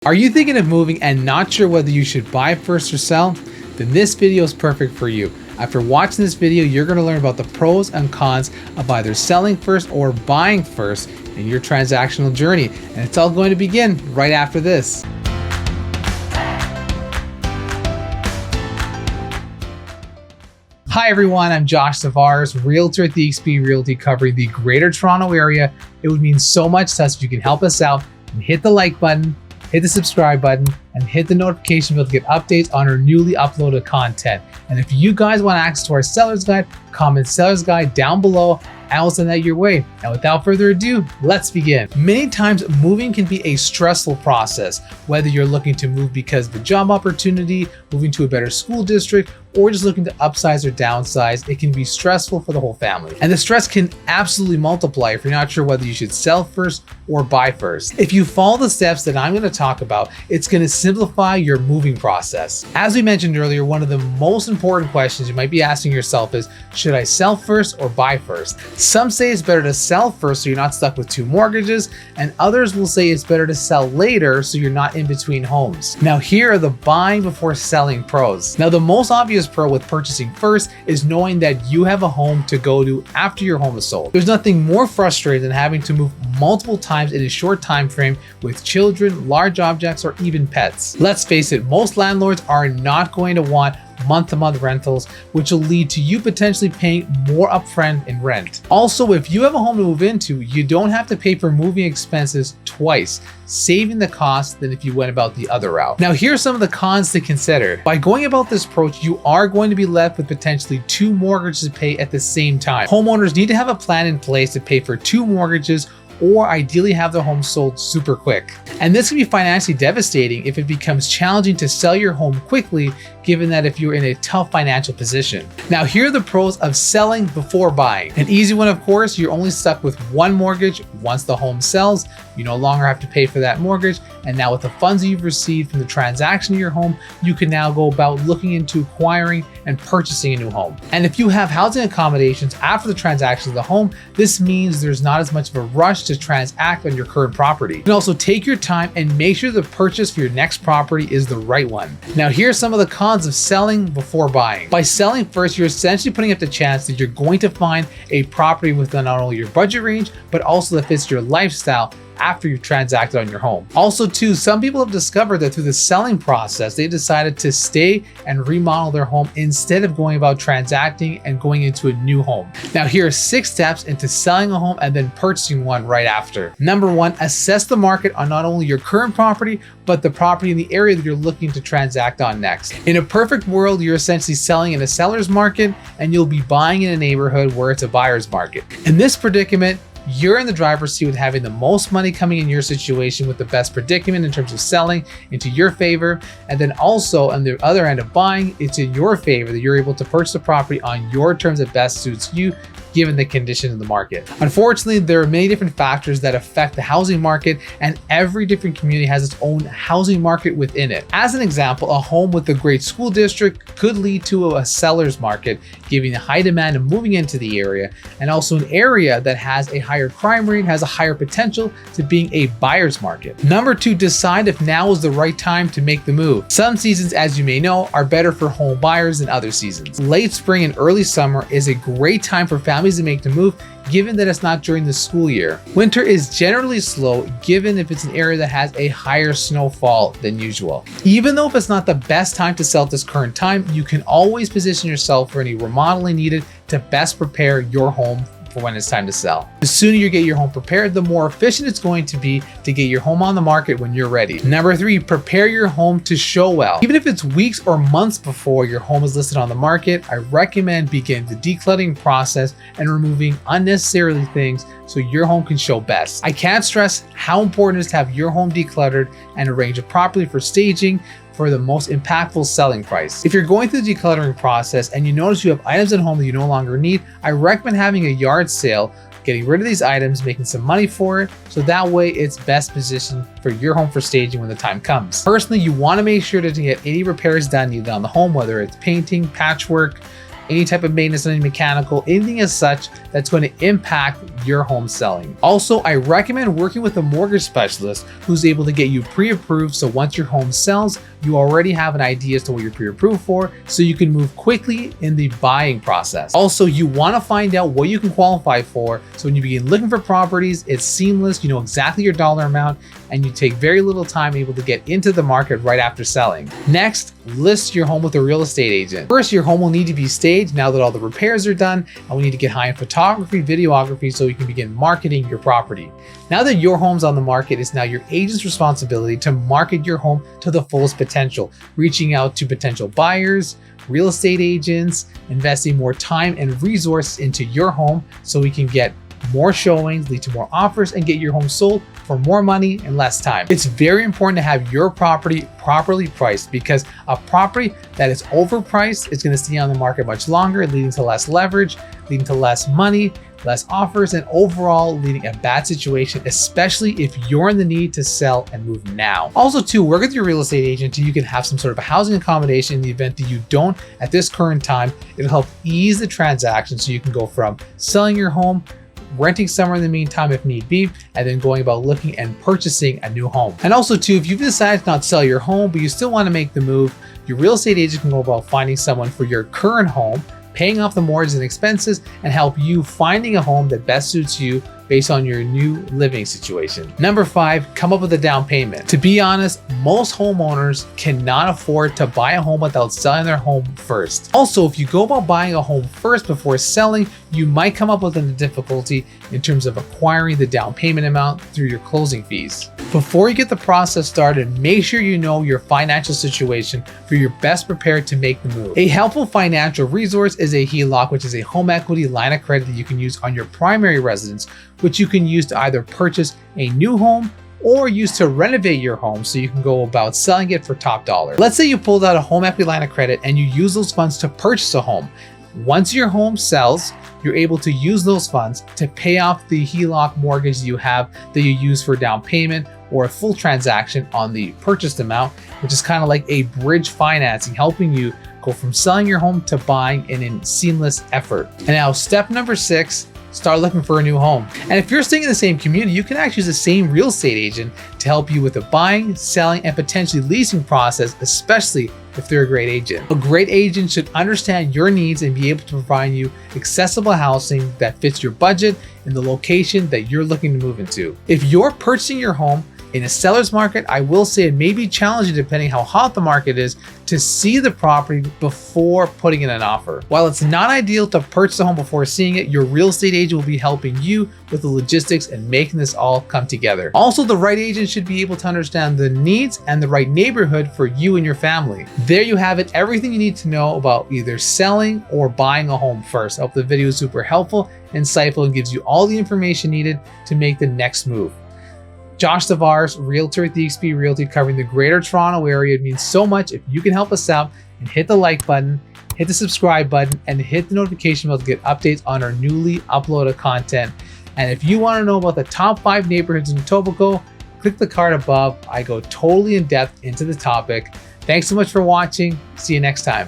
Are you thinking of moving and not sure whether you should buy first or sell? Then this video is perfect for you. After watching this video, you're going to learn about the pros and cons of either selling first or buying first in your transactional journey. And it's all going to begin right after this. Hi everyone, I'm Josh Tavares, Realtor at eXp Realty covering the Greater Toronto Area. It would mean so much to us if you can help us out and hit the like button, hit the subscribe button, and hit the notification bell to get updates on our newly uploaded content. And if you guys want access to our seller's guide, comment seller's guide down below. I will send that your way. Now, without further ado, let's begin. Many times, moving can be a stressful process, whether you're looking to move because of a job opportunity, moving to a better school district, or just looking to upsize or downsize. It can be stressful for the whole family. And the stress can absolutely multiply if you're not sure whether you should sell first or buy first. If you follow the steps that I'm going to talk about, it's going to simplify your moving process. As we mentioned earlier, one of the most important questions you might be asking yourself is, should I sell first or buy first? Some say it's better to sell first so you're not stuck with two mortgages, and others will say it's better to sell later so you're not in between homes. Now, here are the buying before selling pros. Now, the most obvious pro with purchasing first is knowing that you have a home to go to after your home is sold. There's nothing more frustrating than having to move multiple times in a short time frame with children, large objects, or even pets. Let's face it, most landlords are not going to want month-to-month rentals, which will lead to you potentially paying more upfront in rent. Also, if you have a home to move into, you don't have to pay for moving expenses twice, saving the cost than if you went about the other route. Now, here are some of the cons to consider. By going about this approach, you are going to be left with potentially two mortgages to pay at the same time. Homeowners need to have a plan in place to pay for two mortgages, or ideally have their home sold super quick. And this can be financially devastating if it becomes challenging to sell your home quickly, given that if you're in a tough financial position. Now, here are the pros of selling before buying. An easy one, of course, you're only stuck with one mortgage. Once the home sells, you no longer have to pay for that mortgage. And now with the funds you've received from the transaction of your home, you can now go about looking into acquiring and purchasing a new home. And if you have housing accommodations after the transaction of the home, this means there's not as much of a rush to transact on your current property. You can also take your time and make sure the purchase for your next property is the right one. Now, here's some of the cons of selling before buying. By selling first, you're essentially putting up the chance that you're going to find a property within not only your budget range, but also that fits your lifestyle after you've transacted on your home. Also too, some people have discovered that through the selling process, they decided to stay and remodel their home instead of going about transacting and going into a new home. Now, here are 6 steps into selling a home and then purchasing one right after. Number 1, assess the market on not only your current property, but the property in the area that you're looking to transact on next. In a perfect world, you're essentially selling in a seller's market and you'll be buying in a neighborhood where it's a buyer's market. In this predicament, you're in the driver's seat with having the most money coming in your situation with the best predicament in terms of selling into your favor. And then also on the other end of buying, it's in your favor that you're able to purchase the property on your terms that best suits you, given the condition of the market. Unfortunately, there are many different factors that affect the housing market, and every different community has its own housing market within it. As an example, a home with a great school district could lead to a seller's market, giving a high demand of moving into the area, and also an area that has a higher crime rate has a higher potential to being a buyer's market. Number 2, decide if now is the right time to make the move. Some seasons, as you may know, are better for home buyers than other seasons. Late spring and early summer is a great time for families to make the move, given that it's not during the school year. Winter is generally slow, given if it's an area that has a higher snowfall than usual. Even though if it's not the best time to sell at this current time, you can always position yourself for any remodeling needed to best prepare your home for when it's time to sell. The sooner you get your home prepared, the more efficient it's going to be to get your home on the market when you're ready. Number 3, prepare your home to show well. Even if it's weeks or months before your home is listed on the market, I recommend begin the decluttering process and removing unnecessary things so your home can show best. I can't stress how important it is to have your home decluttered and arrange it properly for staging for the most impactful selling price. If you're going through the decluttering process and you notice you have items at home that you no longer need, I recommend having a yard sale, getting rid of these items, making some money for it, so that way it's best positioned for your home for staging when the time comes. Personally, you want to make sure to get any repairs done needed on the home, whether it's painting, patchwork, any type of maintenance on any mechanical, anything as such that's going to impact your home selling. Also, I recommend working with a mortgage specialist who's able to get you pre-approved, so once your home sells, you already have an idea as to what you're pre-approved for, so you can move quickly in the buying process. Also, you want to find out what you can qualify for, so when you begin looking for properties, it's seamless, you know exactly your dollar amount, and you take very little time able to get into the market right after selling. Next, list your home with a real estate agent. First, your home will need to be staged now that all the repairs are done, and we need to get high-end photography, videography, so you can begin marketing your property. Now that your home's on the market, it's now your agent's responsibility to market your home to the fullest potential, reaching out to potential buyers, real estate agents, investing more time and resources into your home so we can get more showings, lead to more offers, and get your home sold for more money and less time. It's very important to have your property properly priced, because a property that is overpriced is going to stay on the market much longer, leading to less leverage, leading to less money, less offers, and overall leading a bad situation, especially if you're in the need to sell and move now. Also too, work with your real estate agent so you can have some sort of a housing accommodation in the event that you don't at this current time. It'll help ease the transaction so you can go from selling your home, renting somewhere in the meantime if need be, and then going about looking and purchasing a new home. And also too, if you've decided to not sell your home, but you still want to make the move, your real estate agent can go about finding someone for your current home, paying off the mortgage and expenses, and help you finding a home that best suits you based on your new living situation. Number 5, come up with a down payment. To be honest, most homeowners cannot afford to buy a home without selling their home first. Also, if you go about buying a home first before selling, you might come up with a difficulty in terms of acquiring the down payment amount through your closing fees. Before you get the process started, make sure you know your financial situation so you're best prepared to make the move. A helpful financial resource is a HELOC, which is a home equity line of credit that you can use on your primary residence, which you can use to either purchase a new home or use to renovate your home so you can go about selling it for top dollar. Let's say you pulled out a home equity line of credit and you use those funds to purchase a home. Once your home sells, you're able to use those funds to pay off the HELOC mortgage you have that you use for down payment or a full transaction on the purchased amount, which is kind of like a bridge financing, helping you go from selling your home to buying in a seamless effort. And now step number 6, start looking for a new home. And if you're staying in the same community, you can actually use the same real estate agent to help you with the buying, selling, and potentially leasing process, especially if they're a great agent. A great agent should understand your needs and be able to provide you accessible housing that fits your budget in the location that you're looking to move into. If you're purchasing your home in a seller's market, I will say it may be challenging, depending how hot the market is, to see the property before putting in an offer. While it's not ideal to purchase a home before seeing it, your real estate agent will be helping you with the logistics and making this all come together. Also, the right agent should be able to understand the needs and the right neighborhood for you and your family. There you have it, everything you need to know about either selling or buying a home first. I hope the video is super helpful, insightful, and gives you all the information needed to make the next move. Josh Tavares, Realtor at eXp Realty, covering the Greater Toronto area. It means so much if you can help us out and hit the like button, hit the subscribe button, and hit the notification bell to get updates on our newly uploaded content. And if you want to know about the top 5 neighborhoods in Etobicoke, click the card above. I go totally in depth into the topic. Thanks so much for watching. See you next time.